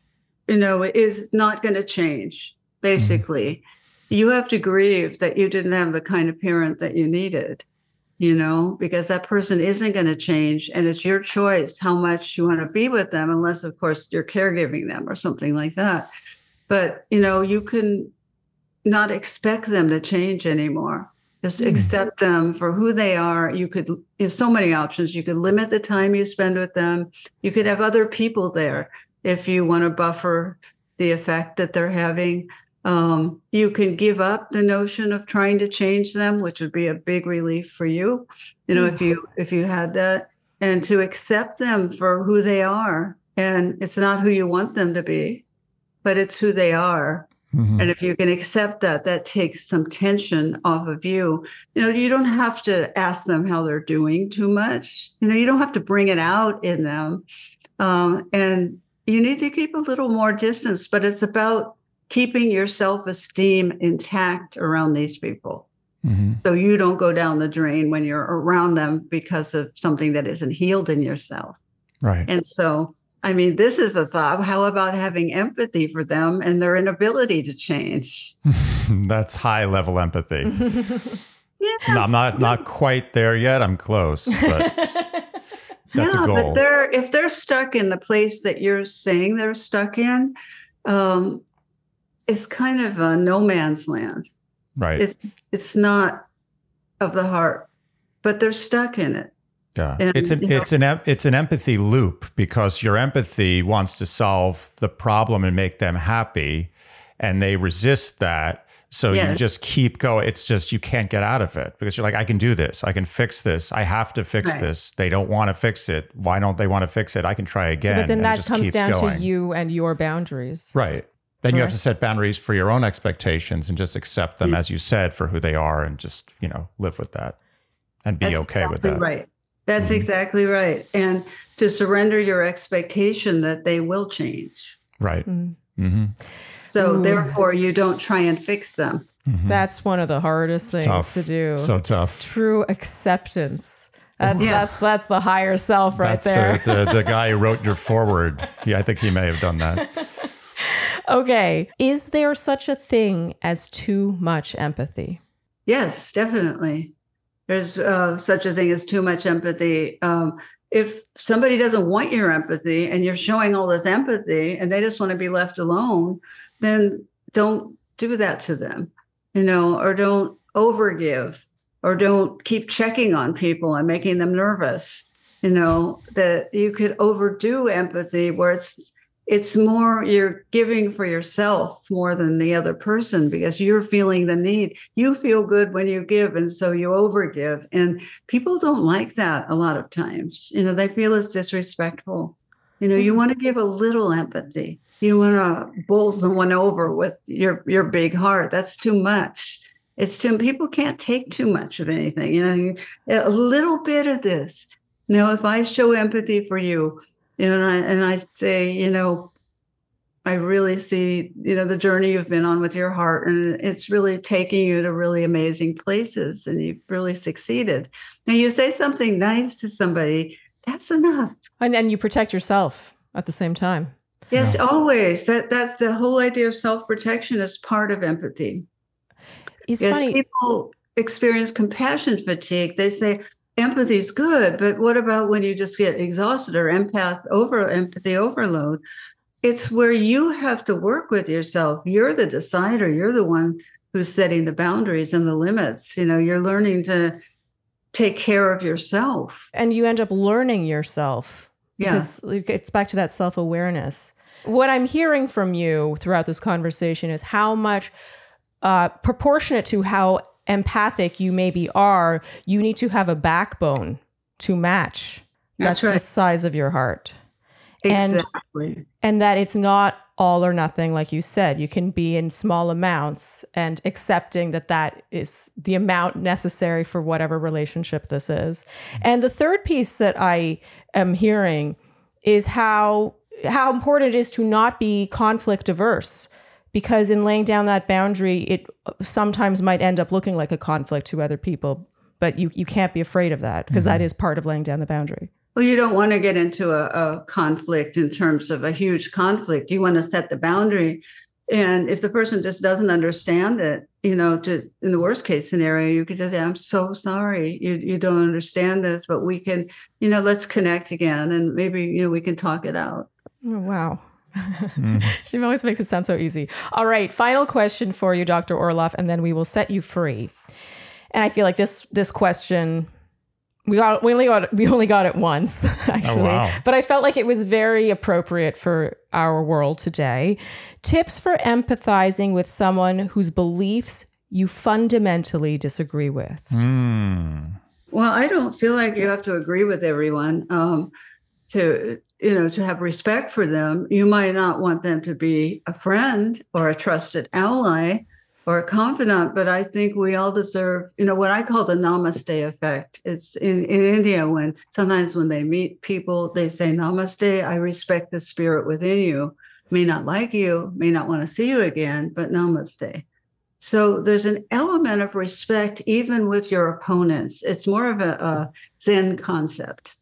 is not going to change, basically, you have to grieve that you didn't have the kind of parent that you needed, because that person isn't going to change. And it's your choice how much you want to be with them, unless, of course, you're caregiving them or something like that. But, you can not expect them to change anymore. Just accept them for who they are. You have so many options. You could limit the time you spend with them. You could have other people there if you want to buffer the effect that they're having. You can give up the notion of trying to change them, which would be a big relief for you, if you had that, and to accept them for who they are. And it's not who you want them to be, but it's who they are. And if you can accept that, that takes some tension off of you. You don't have to ask them how they're doing too much. You don't have to bring it out in them. And you need to keep a little more distance, but it's about keeping your self-esteem intact around these people. So you don't go down the drain when you're around them because of something that isn't healed in yourself. Right. And so, this is a thought. How about having empathy for them and their inability to change? That's high level empathy. Yeah. No, I'm not quite there yet. I'm close, but that's a goal. But if they're stuck in the place that you're saying they're stuck in, it's kind of a no man's land. Right. It's not of the heart, but they're stuck in it. Yeah. And, it's an empathy loop, because your empathy wants to solve the problem and make them happy, and they resist that. So you just keep going. It's just, you can't get out of it, because you're like, I can do this. I can fix this. I have to fix this. They don't want to fix it. Why don't they want to fix it? I can try again. But then and that comes down to you and your boundaries. Right. Then you have to set boundaries for your own expectations and just accept them, as you said, for who they are, and just, live with that and be okay with that. Right. That's exactly right. And to surrender your expectation that they will change. Right. Mm-hmm. So therefore, you don't try and fix them. Mm-hmm. That's one of the hardest things to do. So tough. True acceptance. That's the higher self there. The guy who wrote your foreword. Yeah, I think he may have done that. Okay. Is there such a thing as too much empathy? Yes, definitely. There's such a thing as too much empathy. If somebody doesn't want your empathy and you're showing all this empathy and they just want to be left alone, then don't do that to them, or don't overgive, or don't keep checking on people and making them nervous, that you could overdo empathy where it's more you're giving for yourself more than the other person, because you're feeling the need. You feel good when you give, and so you overgive. And people don't like that a lot of times. They feel it's disrespectful. You want to give a little empathy. You want to bowl someone over with your big heart. That's too much. People can't take too much of anything. A little bit of this. If I show empathy for you, and I say, I really see, the journey you've been on with your heart, and it's really taking you to really amazing places, and you've really succeeded. Now, you say something nice to somebody, that's enough. And you protect yourself at the same time. Yes, always. That's the whole idea of self-protection is part of empathy. It's yes, funny. People experience compassion fatigue. They say, empathy is good, but what about when you just get exhausted or empathy overload? It's where you have to work with yourself. You're the decider. You're the one who's setting the boundaries and the limits. You're learning to take care of yourself. And you end up learning yourself. Yeah. Because it's back to that self-awareness. What I'm hearing from you throughout this conversation is how much proportionate to how empathic you maybe are, you need to have a backbone to match. That's right. The size of your heart. Exactly. And that it's not all or nothing, like you said. You can be in small amounts and accepting that is the amount necessary for whatever relationship this is. And the third piece that I am hearing is how important it is to not be conflict averse. Because in laying down that boundary, it sometimes might end up looking like a conflict to other people, but you can't be afraid of that, because that is part of laying down the boundary. Well, you don't want to get into a conflict in terms of a huge conflict. You want to set the boundary. And if the person just doesn't understand it, in the worst case scenario, you could just say, I'm so sorry. You don't understand this, but we can, let's connect again. And maybe, we can talk it out. Oh, wow. She always makes it sound so easy. All right. Final question for you, Dr. Orloff, and then we will set you free. And I feel like this question, we only got it once, actually. Oh, wow. But I felt like it was very appropriate for our world today. Tips for empathizing with someone whose beliefs you fundamentally disagree with. Well, I don't feel like you have to agree with everyone to have respect for them. You might not want them to be a friend or a trusted ally or a confidant, but I think we all deserve, what I call the namaste effect. It's in India sometimes when they meet people, they say, namaste, I respect the spirit within you. May not like you, may not want to see you again, but namaste. So there's an element of respect even with your opponents. It's more of a Zen concept.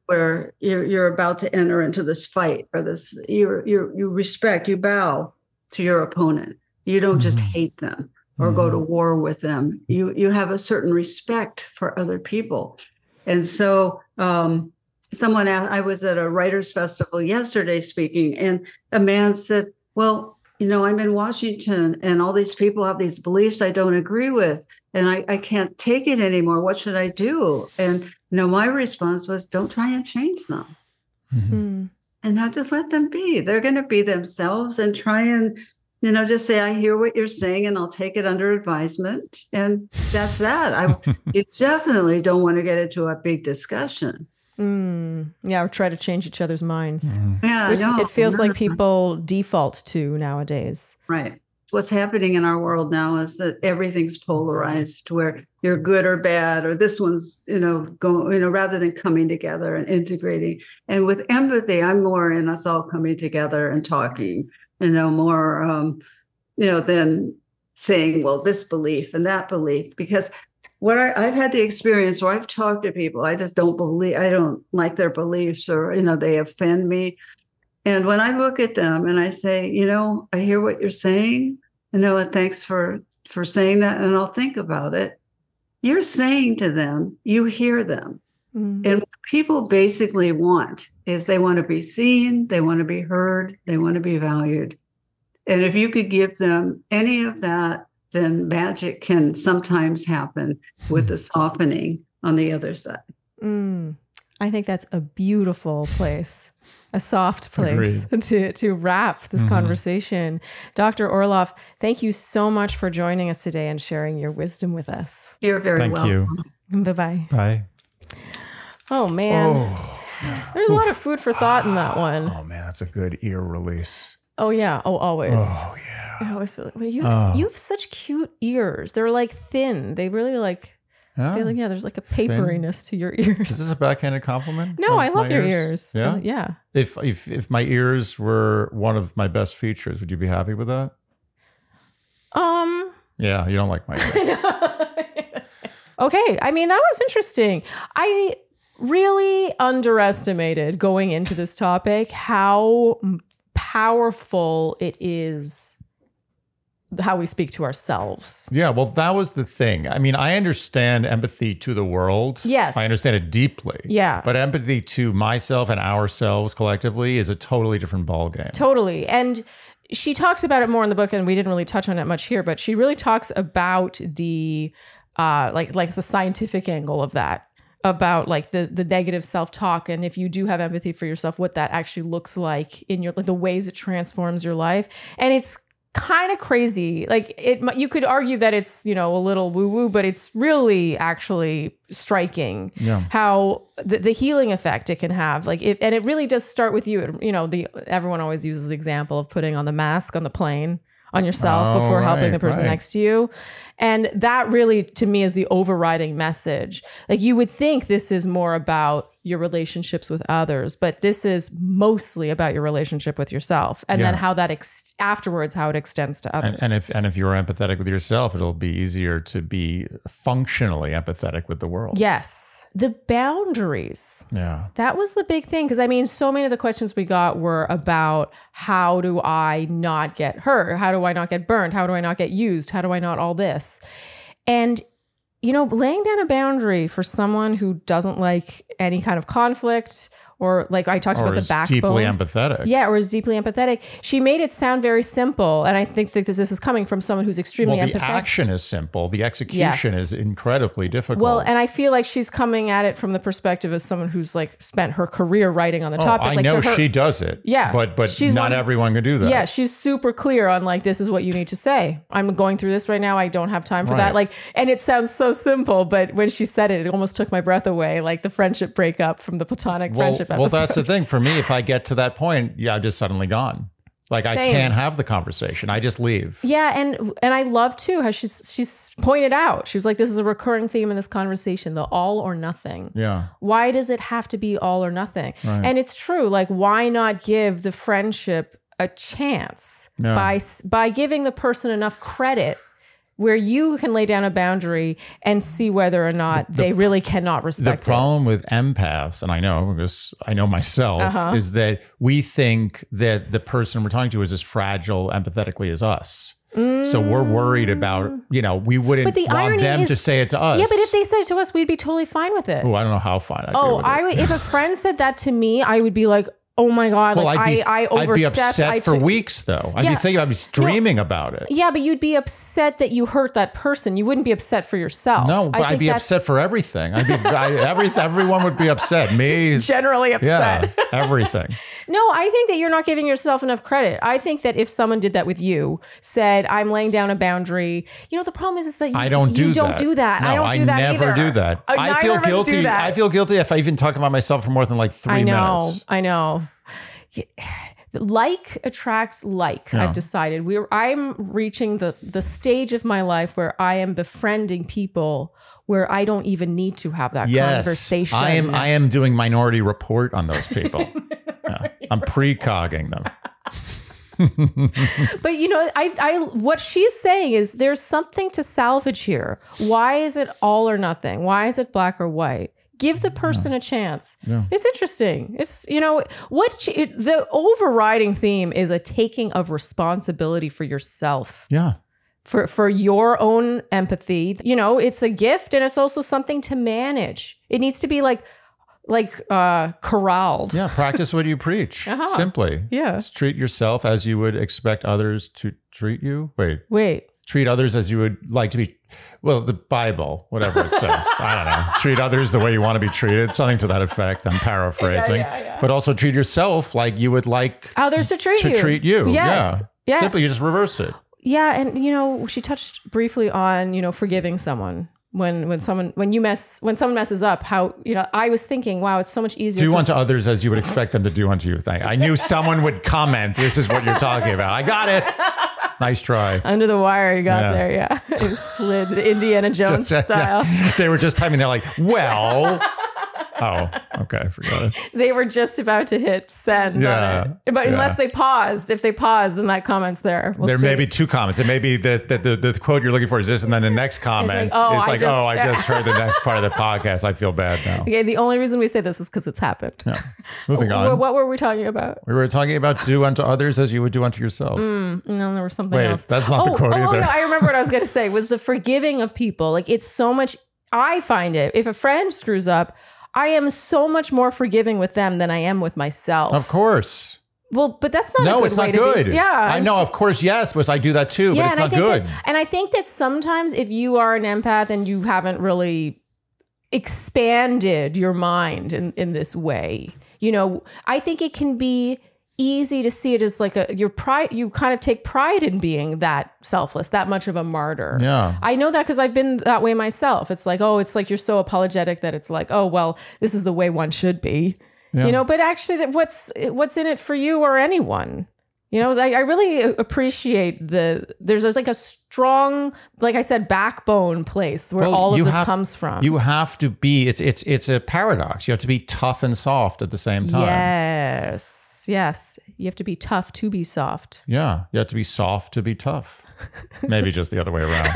Where you're about to enter into this fight or this, you respect, you bow to your opponent. You don't just hate them or go to war with them. You have a certain respect for other people. And so someone asked, I was at a writers' festival yesterday speaking, and a man said, well, I'm in Washington and all these people have these beliefs I don't agree with, and I can't take it anymore. What should I do? And my response was, don't try and change them. Mm-hmm. And now just let them be. They're going to be themselves, and try and, just say, I hear what you're saying and I'll take it under advisement. And that's that. You definitely don't want to get into a big discussion. Yeah, or try to change each other's minds. Yeah, it feels like people default to nowadays. Right. What's happening in our world now is that everything's polarized, where you're good or bad, or this one's, rather than coming together and integrating. And with empathy, I'm more in us all coming together and talking, more, than saying, well, this belief and that belief, because I've had the experience where I've talked to people, I just don't like their beliefs, or, they offend me. And when I look at them and I say, I hear what you're saying, and thanks for saying that, and I'll think about it. You're saying to them, you hear them. Mm-hmm. And what people basically want is they want to be seen, they want to be heard, they want to be valued. And if you could give them any of that, then magic can sometimes happen with the softening on the other side. I think that's a beautiful place, a soft place to wrap this conversation. Dr. Orloff, thank you so much for joining us today and sharing your wisdom with us. You're very welcome. Thank you. Bye-bye. Bye. Oh, man. There's a lot of food for thought in that one. Oh, man, that's a good ear release. Oh, yeah. Oh, always. Oh, yeah. I always feel like, you have such cute ears. They're like thin. They really there's like a paperiness to your ears. Is this a backhanded compliment? No, I love your ears. Yeah? Yeah. If my ears were one of my best features, would you be happy with that? Yeah, you don't like my ears. Okay. I mean, that was interesting. I really underestimated going into this topic how powerful it is how we speak to ourselves. Yeah, well, that was the thing. I mean, I understand empathy to the world. Yes. I understand it deeply. Yeah. But empathy to myself and ourselves collectively is a totally different ballgame. Totally. And she talks about it more in the book, and we didn't really touch on it much here, but she really talks about the like the scientific angle of that, about like the negative self-talk, and if you do have empathy for yourself, what that actually looks like in your, like, the ways it transforms your life. And it's kind of crazy. Like, you could argue that it's, a little woo-woo, but it's really actually striking how the healing effect it can have. Like, and it really does start with you. Everyone always uses the example of putting on the mask on the plane on yourself before helping the person next to you. And that really, to me, is the overriding message. Like, you would think this is more about your relationships with others, but this is mostly about your relationship with yourself, and then how that afterwards, how it extends to others. And if you're empathetic with yourself, it'll be easier to be functionally empathetic with the world. Yes. The boundaries. Yeah. That was the big thing. Because I mean, so many of the questions we got were about, how do I not get hurt? How do I not get burned? How do I not get used? How do I not all this? And, laying down a boundary for someone who doesn't like any kind of conflict, or like I talked about the backbone. Deeply empathetic. Yeah, or is deeply empathetic. She made it sound very simple. And I think that this is coming from someone who's extremely empathetic. The action is simple. The execution is incredibly difficult. Well, and I feel like she's coming at it from the perspective of someone who's like spent her career writing on the topic. I know she does it. Yeah. But not everyone can do that. Yeah, she's super clear on like, this is what you need to say. I'm going through this right now. I don't have time for that. Like, and it sounds so simple, but when she said it, it almost took my breath away. Like the friendship breakup from the platonic friendship episode. Well, that's the thing. For me, if I get to that point, I'm just suddenly gone. Like, Same. I can't have the conversation. I just leave. Yeah, and I love too how she's pointed out. She was like, this is a recurring theme in this conversation, the all or nothing. Yeah. Why does it have to be all or nothing? Right. And it's true. Like, why not give the friendship a chance by giving the person enough credit where you can lay down a boundary and see whether or not they really cannot respect it. The problem with empaths, and I know because I know myself, is that we think that the person we're talking to is as fragile empathetically as us. So we're worried about, we wouldn't want them to say it to us. Yeah, but if they said it to us, we'd be totally fine with it. Oh, I don't know how fine I'd be with it. If a friend said that to me, I would be like, oh my God, Well, like I overstepped. I'd be upset for weeks, though. I'd be thinking, I'd be dreaming about it. Yeah, but you'd be upset that you hurt that person. You wouldn't be upset for yourself. No, but I'd be upset for everything. Everyone would be upset. Me. Generally upset. Yeah, everything. No, I think that you're not giving yourself enough credit. I think that if someone did that with you, said, I'm laying down a boundary, the problem is that I don't do that. No, I don't do that never either. do that. I feel guilty. I feel guilty if I even talk about myself for more than like 3 minutes. I know. Like attracts like. I've decided. I'm reaching the stage of my life where I am befriending people where I don't even need to have that conversation. I am doing Minority Report on those people. I'm precogging them. But I what she's saying is there's something to salvage here. Why is it all or nothing? Why is it black or white? Give the person a chance. Yeah. It's interesting. It's, the overriding theme is a taking of responsibility for yourself. Yeah. For your own empathy. It's a gift and it's also something to manage. It needs to be corralled. Yeah. Practice what you preach. Simply. Yeah. Just treat yourself as you would expect others to treat you. Wait. Treat others as you would like to be. Well, the Bible, whatever it says. I don't know. Treat others the way you want to be treated. Something to that effect. I'm paraphrasing. Yeah. But also treat yourself like you would like others to treat you. Yes. Yeah. Simply, you just reverse it. Yeah. And, she touched briefly on, forgiving someone. When someone messes up, how, I was thinking, wow, it's so much easier. Do unto others as you would expect them to do unto you. I knew someone would comment, this is what you're talking about. I got it. Nice try. Under the wire, you got there, yeah. It slid Indiana Jones style. Yeah. They were just typing, they're like, well... Oh, okay. Forgot it. They were just about to hit send on it. But unless they paused, if they paused, then that comment's there. There may be 2 comments. It may be that the quote you're looking for is this, and then the next comment I just heard the next part of the podcast. I feel bad now. Okay, the only reason we say this is because it's happened. Yeah. Moving on. What were we talking about? We were talking about do unto others as you would do unto yourself. No, there was something else. That's not the quote either. No, I remember what I was going to say was the forgiving of people. Like, it's so much, I find it, if a friend screws up, I am so much more forgiving with them than I am with myself. Of course. Well, but that's not a good way to be. No, it's not good. Yeah. I know, of course, yes, but I do that too, but it's not good. And I think that sometimes if you are an empath and you haven't really expanded your mind in this way, I think it can be easy to see it as like your pride. You kind of take pride in being that selfless, that much of a martyr. Yeah. I know that because I've been that way myself. It's like, it's like you're so apologetic that it's like, oh, well, this is the way one should be, but actually what's in it for you or anyone? I really appreciate there's like a strong, like I said, backbone place where all of this comes from. You have to be, it's a paradox. You have to be tough and soft at the same time. Yes. You have to be tough to be soft. Yeah. You have to be soft to be tough. Maybe just the other way around.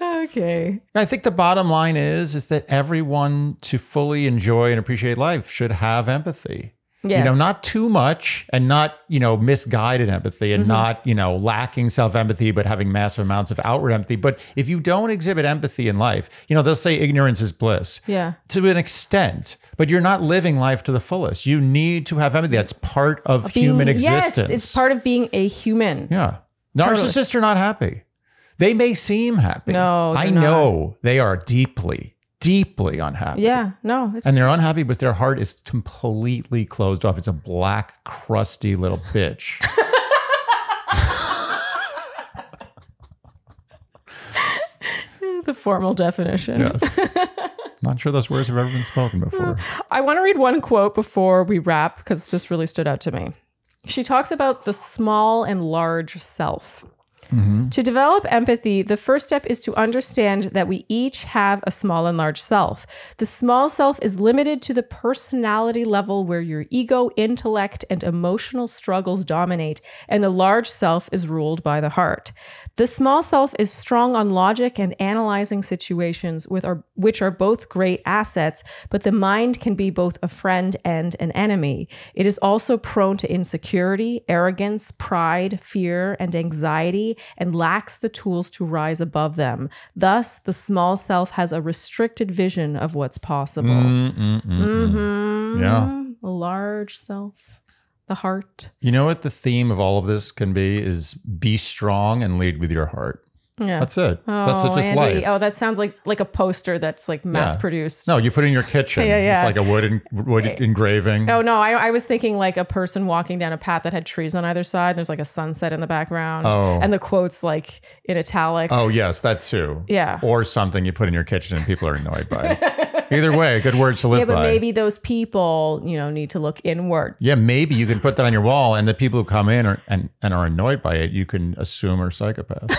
Okay. I think the bottom line is that everyone, to fully enjoy and appreciate life, should have empathy. Yes. Not too much and not, misguided empathy and not, lacking self-empathy, but having massive amounts of outward empathy. But if you don't exhibit empathy in life, they'll say ignorance is bliss. Yeah. To an extent, but you're not living life to the fullest. You need to have empathy. That's part of human existence. Yes, it's part of being a human. Yeah. Narcissists are not happy. They may seem happy. No, I know they are deeply unhappy. Yeah, no. And they're unhappy, but their heart is completely closed off. It's a black, crusty little bitch. The formal definition. Yes. Not sure those words have ever been spoken before. I want to read one quote before we wrap because this really stood out to me. She talks about the small and large self. Mm-hmm. To develop empathy, the first step is to understand that we each have a small and large self. The small self is limited to the personality level where your ego, intellect, and emotional struggles dominate, and the large self is ruled by the heart. The small self is strong on logic and analyzing situations which are both great assets, but the mind can be both a friend and an enemy. It is also prone to insecurity, arrogance, pride, fear, and anxiety, and lacks the tools to rise above them. Thus, the small self has a restricted vision of what's possible. Yeah. A large self, the heart. You know what the theme of all of this can be strong and lead with your heart. Yeah. That's it. That's it, just Andy. life. Oh, that sounds like a poster that's like mass produced. No, you put it in your kitchen. Yeah. It's like a wood engraving. Oh, no, I was thinking like a person walking down a path that had trees on either side. There's like a sunset in the background. Oh. And the quote's like in italic. Oh, yes, that too. Yeah. Or something you put in your kitchen and people are annoyed by. Either way, good words to live by. Yeah, but maybe those people, need to look inwards. Yeah, maybe you can put that on your wall, and the people who come in and are annoyed by it, you can assume are psychopaths.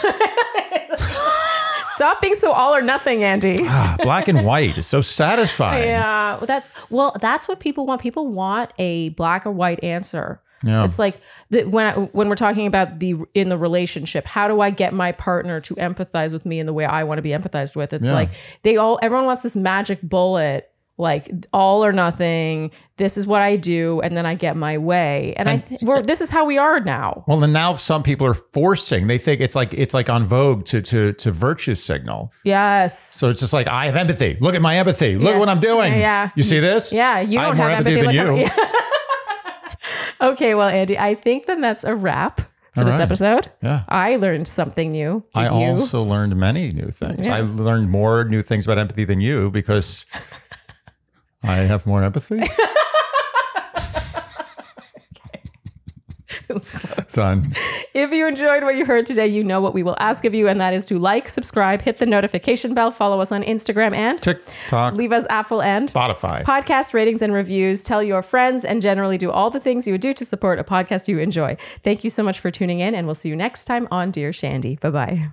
Stop being so all or nothing, Andy. Black and white is so satisfying. Yeah, that's what people want. People want a black or white answer. Yeah. It's like when we're talking about in the relationship, how do I get my partner to empathize with me in the way I want to be empathized with? It's like everyone wants this magic bullet, like all or nothing. This is what I do, and then I get my way. And this is how we are now. Well, and now some people are forcing. They think it's like on Vogue to virtue signal. Yes. So it's just like, I have empathy. Look at my empathy. Look at what I'm doing. Yeah. You see this? Yeah. You don't I have more have empathy than you. Okay, well, Andy, I think then that's a wrap for this episode. Yeah. I learned something new. I also learned many new things. Yeah. I learned more new things about empathy than you because I have more empathy. It was close. Done. If you enjoyed what you heard today, you know what we will ask of you, and that is to like, subscribe, hit the notification bell, follow us on Instagram and TikTok, leave us Apple and Spotify podcast ratings and reviews, tell your friends, and generally do all the things you would do to support a podcast you enjoy. Thank you so much for tuning in, and we'll see you next time on Dear Shandy. Bye-bye.